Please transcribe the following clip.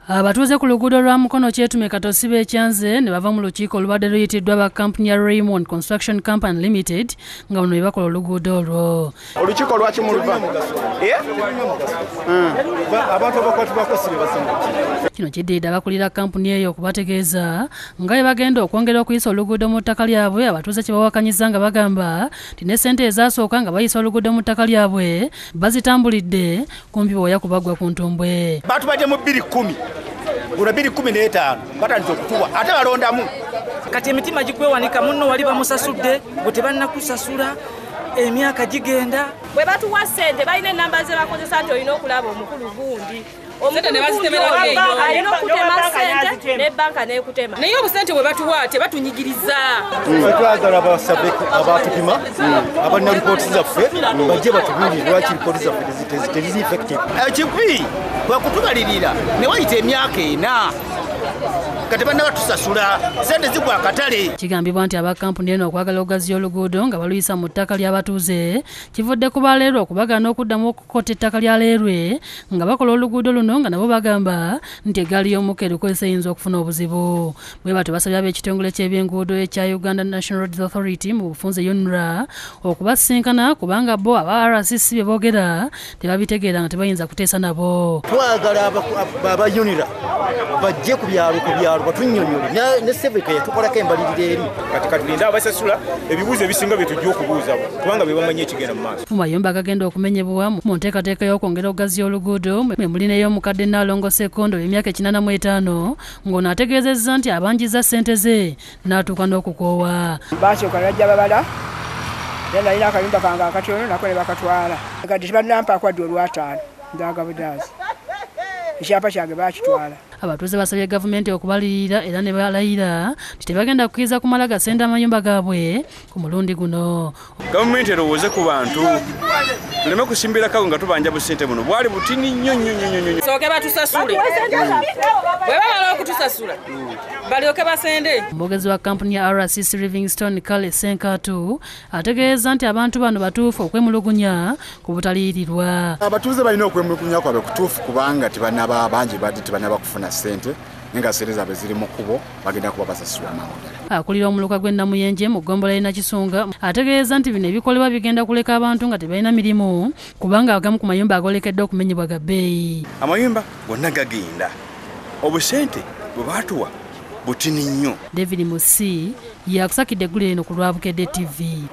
Abatuuze ku luguudo lwa Mukono Kyetume Katosibe ekyanze ne bava mu lukiiko olubadde luyitiddwa ba kampuni ya Raymond Construction Company Limited nga bano bakola oluguudo olwo. Olukiiko lwaki muluva? Abantu abakwatibwa sibe basinga. Kino kiddiridde abakulira kampuni eyo okubategeeza nga bagenda okwongera okuyisa oluguudo mu ttaka lyabwe. Abatuuze kye bawakanyiza nga bagamba nti ne ssente ezasooka nga bayisa oluguudo mu ttaka lyabwe bazitambulidde kumpi bwe yakubagwa ku ntumbwe. Batubadde mu 2010 gula 2015 batandise okutuwa ate balondamu kati emitima gikwewanika munno wali bamusasudde bwe tebannakusasula emyaka gigenda bwe batuwa ssente balina ennamba ze bakozesa nti olina okulaba omukulu gundi alina okutema ssente n'ebbanka n'ekutema naye obusente bwe batuwa tebatunyigiriza. Twagala abasabe abatupima abalina lipooti zaffe bajje batubuulire lwaki lipooti zaffe teziri effective. Ekibi bwe kutubalirira ne wayita emyaka 4 kati banna batusasula ssente zigwa akatale. Kigambibwa nti abakampuni eno okwagala okugaziya oluguudo nga baluyisa mu ttaka ly'abatuuze kivudde ku baleerwe okubagana okuddamu okukota ettaka lya leerwe nga bakola oluguudo luno nga nabo bagamba nti eggaali y'omukka erikozesa eyinza okufuna obuzibu. Bwe batyo basabye ab'ekitongole ky'ebyenguudo ekya Uganda National Roads Authority mu bufunze UNRA okubasinkana kubanga bo aba RCC bye boogera tebabitegeera nga tebayinza kuteesa nabo. Twagala aba UNRA bajje ku byalo batunnyonnyole ne seveka yatukolako embalirira eri kati katulinda abasasula ebibuuzo ebisinga bye tujja okubuuza kubanga be bamanyi ekigenda mu maaso. Mu mayumba agagenda okumenyebwa mu nteekateeka y'okwongera okugaziya oluguudo mwe muli n'ey'omukadde Nnaalongo Sekondo emyaka 85 ng'ono ategeezezza nti abanjiza ssente ze n'atuuka n'okukoowa. Basooka bajja babala era nalina akayumba kange akatono nako ne bakatwala kati tebannampa olw'ataano ndagabudazi ekyapa kyange bakitwala. Abatuuze basabye gavumenti okubalirira era ne balayira nti tebagenda kukkiriza kumala gasenda amayumba gaabwe ku mulundi guno. Gavumenti erowooze ku bantu tuleme kusimbira kago nga tubanja busente buno bwali butini nnyo. Sooke batusasule bwe bamala okutusasula balyoke basende. Omwogezi wa kampuni ya RCC Livingstone Kale Senkatu ategeeza nti abantu bano batuufu okwemulugunya ku butaliyirirwa. Abatuuze balina okwemulugunya kwabwe kutuufu kubanga tebannaba bangi badde tebannaba kufuna ssente nga ssente zaabwe ziri mu kkubo bagenda kuba basasula amangu. Akulira omuluka gw'e Namuyenje mu ggombolola y'e Nakisunga ategeeza nti bino ebikolebwa bigenda kuleka abantu nga tebalina mirimu kubanga agamu ku mayumba agolekedde okumenyebwa ga bbeeyi. Amayumba gonna gagenda obusente bwe baatuwa butini nnyo. David Musi yakusakidde eggulu eno ku Lwabukedde TV.